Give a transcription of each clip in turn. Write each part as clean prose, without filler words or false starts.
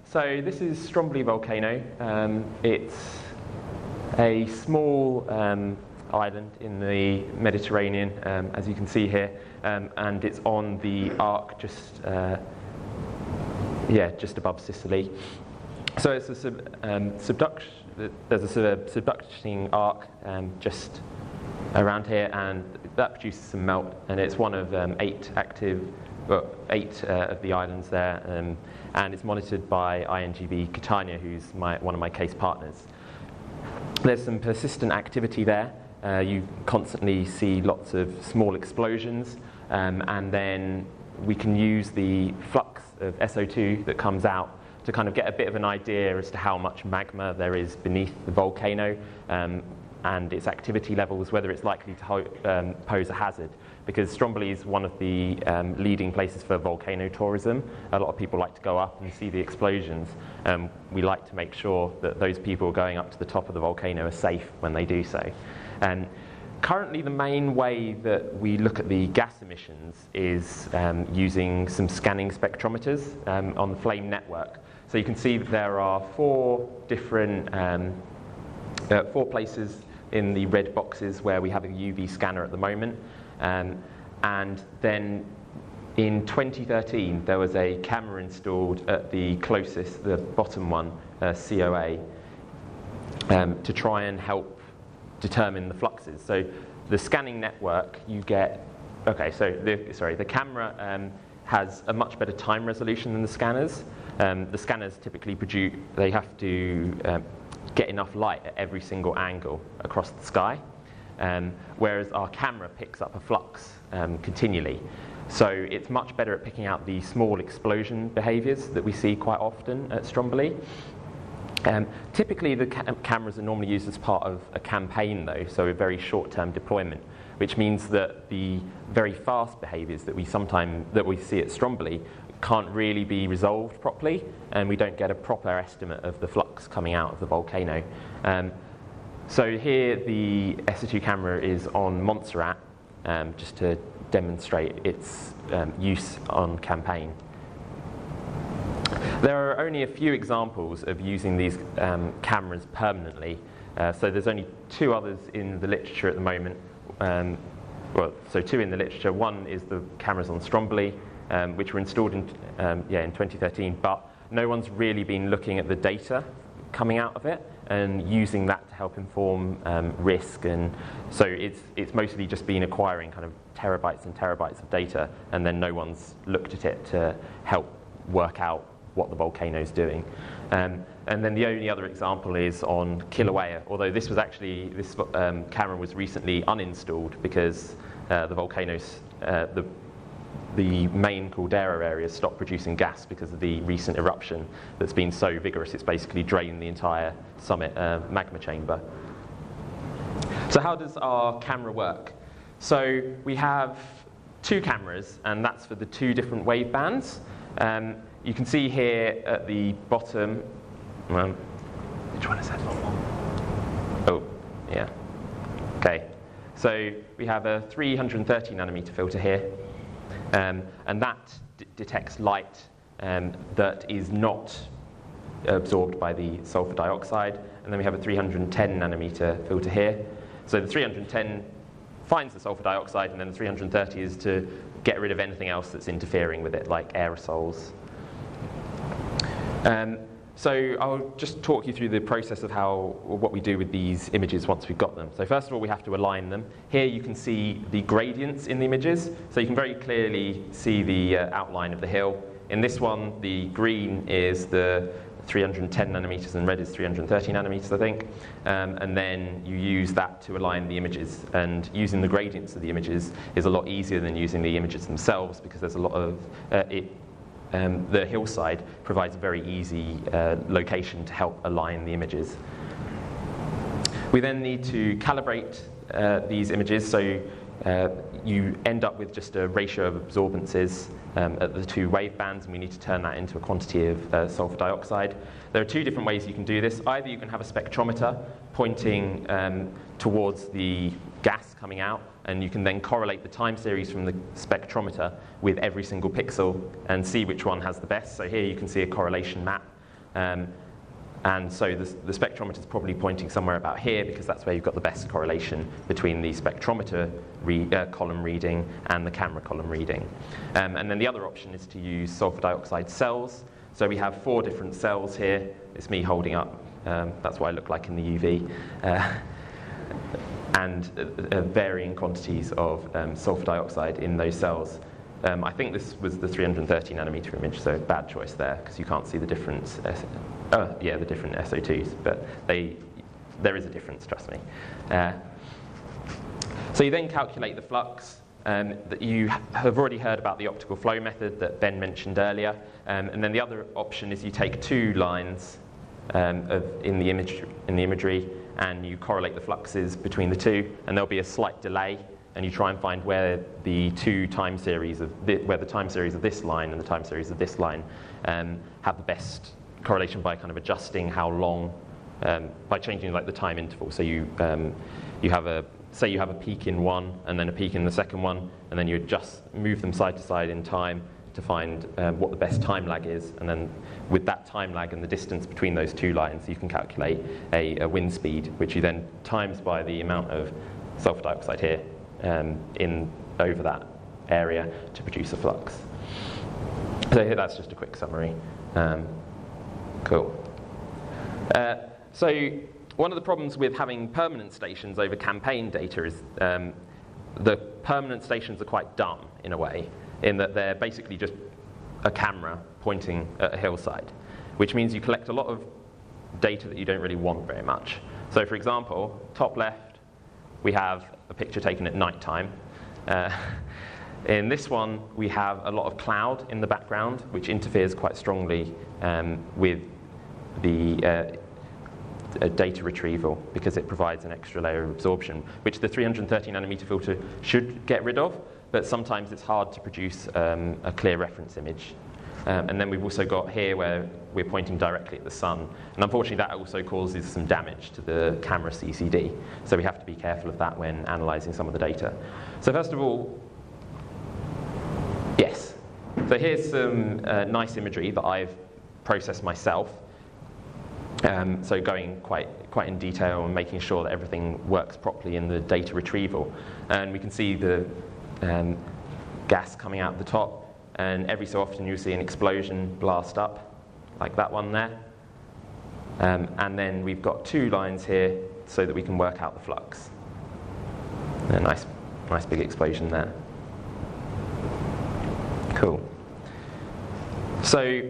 So this is Stromboli volcano. It's a small island in the Mediterranean, as you can see here, and it's on the arc just above Sicily. So it's there's a sort of subducting arc just around here, and that produces some melt, and it's one of eight of the islands there, and it's monitored by INGV Catania, who's one of my case partners. There's some persistent activity there. You constantly see lots of small explosions, and then we can use the flux of SO2 that comes out to kind of get a bit of an idea as to how much magma there is beneath the volcano and its activity levels, whether it's likely to pose a hazard. Because Stromboli is one of the leading places for volcano tourism. A lot of people like to go up and see the explosions. We like to make sure that those people going up to the top of the volcano are safe when they do so. Currently, the main way that we look at the gas emissions is using some scanning spectrometers on the flame network. So you can see that there are four places in the red boxes where we have a UV scanner at the moment. And then in 2013, there was a camera installed at the closest, the bottom one, COA, to try and help determine the fluxes. So the scanning network, you get, the camera has a much better time resolution than the scanners. The scanners typically they have to get enough light at every single angle across the sky, whereas our camera picks up a flux continually. So it's much better at picking out the small explosion behaviors that we see quite often at Stromboli. Typically, the cameras are normally used as part of a campaign, though, so a very short-term deployment, which means that the very fast behaviors that we see at Stromboli can't really be resolved properly, and we don't get a proper estimate of the flux coming out of the volcano. So here, the SO2 camera is on Montserrat, just to demonstrate its use on campaign. There are only a few examples of using these cameras permanently. So there's only two others in the literature at the moment. Two in the literature. One is the cameras on Stromboli, which were installed in 2013, but no one's really been looking at the data coming out of it and using that to help inform risk. And so it's mostly just been acquiring kind of terabytes and terabytes of data, and then no one's looked at it to help work out what the volcano's doing. And then the only other example is on Kilauea, although this camera was recently uninstalled because the volcano's, the main caldera area stopped producing gas because of the recent eruption that's been so vigorous it's basically drained the entire summit magma chamber. So how does our camera work? So we have two cameras, and that's for the two different wave bands. You can see here at the bottom, which one is that? Oh, yeah. Okay. So we have a 330 nanometer filter here, and that detects light that is not absorbed by the sulfur dioxide. And then we have a 310 nanometer filter here. So the 310 finds the sulfur dioxide, and then the 330 is to get rid of anything else that's interfering with it, like aerosols. So I'll just talk you through the process of what we do with these images once we've got them. So first of all, we have to align them. Here you can see the gradients in the images, so you can very clearly see the outline of the hill. In this one, the green is the 310 nanometers and red is 330 nanometers, I think. And then you use that to align the images. And using the gradients of the images is a lot easier than using the images themselves, because there's a lot of the hillside provides a very easy location to help align the images. We then need to calibrate these images, so you end up with just a ratio of absorbances at the two wave bands, and we need to turn that into a quantity of sulfur dioxide. There are two different ways you can do this. Either you can have a spectrometer pointing towards the gas coming out, and you can then correlate the time series from the spectrometer with every single pixel and see which one has the best. So here you can see a correlation map And so the spectrometer is probably pointing somewhere about here because that's where you've got the best correlation between the spectrometer column reading and the camera column reading. And then the other option is to use sulfur dioxide cells. So we have 4 different cells here. It's me holding up. That's what I look like in the UV. And varying quantities of sulfur dioxide in those cells. I think this was the 330 nanometer image, so bad choice there because you can't see the difference. The different SO2s, but there is a difference, trust me. So you then calculate the flux. That you have already heard about the optical flow method that Ben mentioned earlier, and then the other option is you take 2 lines in the imagery, and you correlate the fluxes between the two, and there'll be a slight delay. And you try and find where the time series of this line and the time series of this line have the best correlation by kind of adjusting how long, by changing like the time interval. So you have a peak in one and then a peak in the second one, and then you move them side to side in time to find what the best time lag is, and then with that time lag and the distance between those 2 lines, you can calculate a wind speed, which you then times by the amount of sulfur dioxide here. Over that area to produce a flux. So here, that's just a quick summary. Cool. So one of the problems with having permanent stations over campaign data is the permanent stations are quite dumb in a way, in that they're basically just a camera pointing at a hillside, which means you collect a lot of data that you don't really want very much. So for example, top left, we have a picture taken at night time. In this one, we have a lot of cloud in the background, which interferes quite strongly with the data retrieval because it provides an extra layer of absorption, which the 330 nanometer filter should get rid of, but sometimes it's hard to produce a clear reference image. And then we've also got here where we're pointing directly at the sun. And unfortunately, that also causes some damage to the camera CCD. So we have to be careful of that when analyzing some of the data. So first of all, yes. So here's some nice imagery that I've processed myself. So going quite in detail and making sure that everything works properly in the data retrieval. And we can see the gas coming out the top. And every so often you'll see an explosion blast up, like that one there. And then we've got 2 lines here so that we can work out the flux. A nice big explosion there. Cool. So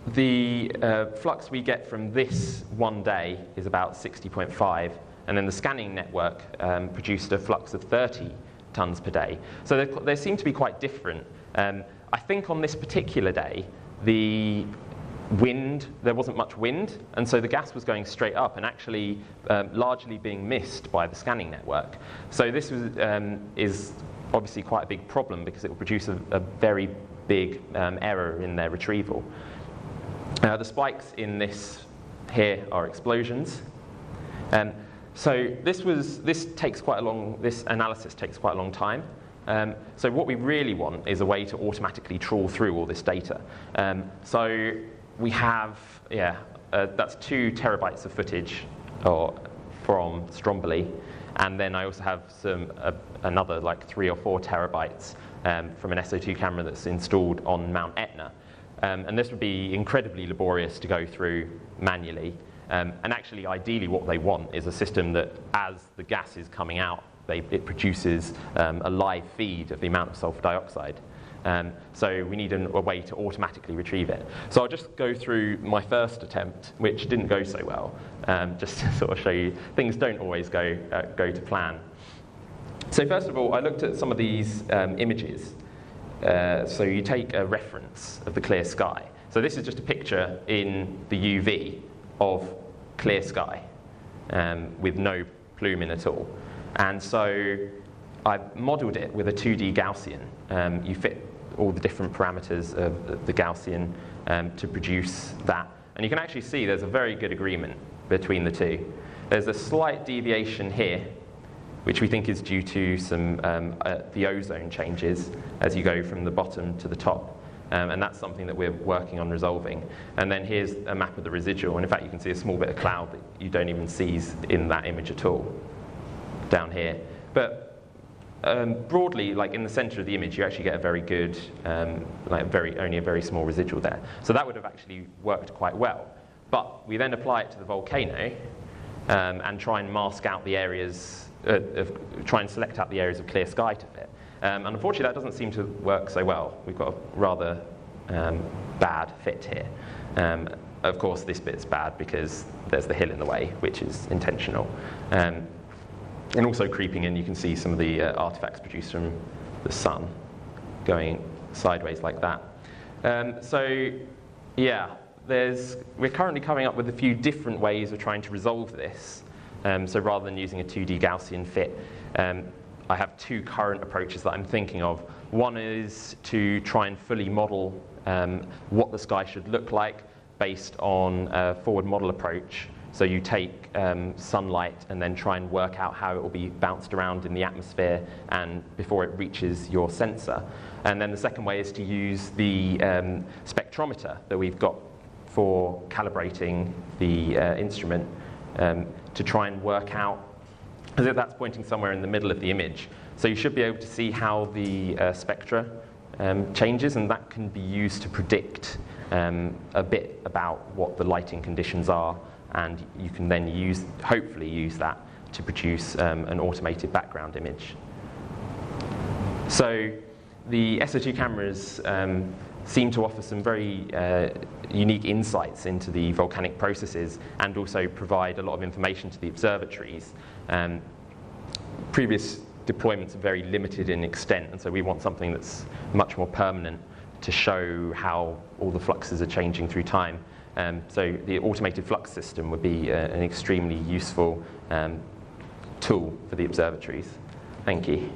the flux we get from this one day is about 60.5, and then the scanning network produced a flux of 30 tons per day. So they seem to be quite different. I think on this particular day, there wasn't much wind, and so the gas was going straight up and actually largely being missed by the scanning network. So this is obviously quite a big problem because it will produce a very big error in their retrieval. The spikes in this here are explosions. So this analysis takes quite a long time. So what we really want is a way to automatically trawl through all this data. So we have, that's 2 terabytes of footage from Stromboli, and then I also have another like 3 or 4 terabytes from an SO2 camera that's installed on Mount Etna. And this would be incredibly laborious to go through manually. And actually, ideally, what they want is a system that, as the gas is coming out, it produces a live feed of the amount of sulfur dioxide. So we need a way to automatically retrieve it. So I'll just go through my first attempt, which didn't go so well, just to sort of show you things don't always go to plan. So first of all, I looked at some of these images. So you take a reference of the clear sky. So this is just a picture in the UV of clear sky with no plume in at all. And so I've modeled it with a 2D Gaussian. You fit all the different parameters of the Gaussian to produce that. And you can actually see there's a very good agreement between the two. There's a slight deviation here, which we think is due to some the ozone changes as you go from the bottom to the top. And that's something that we're working on resolving. And then here's a map of the residual. And in fact, you can see a small bit of cloud that you don't even see in that image at all down here. But broadly, like in the center of the image, you actually get a very good, only a very small residual there. So that would have actually worked quite well. But we then apply it to the volcano and try and mask out the areas, try and select out the areas of clear sky to fit. And unfortunately, that doesn't seem to work so well. We've got a rather bad fit here. Of course, this bit's bad because there's the hill in the way, which is intentional. And also creeping in, you can see some of the artifacts produced from the sun going sideways like that. We're currently coming up with a few different ways of trying to resolve this. So rather than using a 2D Gaussian fit, I have two current approaches that I'm thinking of. One is to try and fully model what the sky should look like based on a forward model approach. So you take sunlight and then try and work out how it will be bounced around in the atmosphere and before it reaches your sensor. And then the second way is to use the spectrometer that we've got for calibrating the instrument to try and work out, as if that's pointing somewhere in the middle of the image. So you should be able to see how the spectra changes, and that can be used to predict a bit about what the lighting conditions are, and you can then hopefully use that to produce an automated background image. So the SO2 cameras seem to offer some very unique insights into the volcanic processes and also provide a lot of information to the observatories. Previous deployments are very limited in extent, and so we want something that's much more permanent to show how all the fluxes are changing through time. So the automated flux system would be an extremely useful tool for the observatories. Thank you.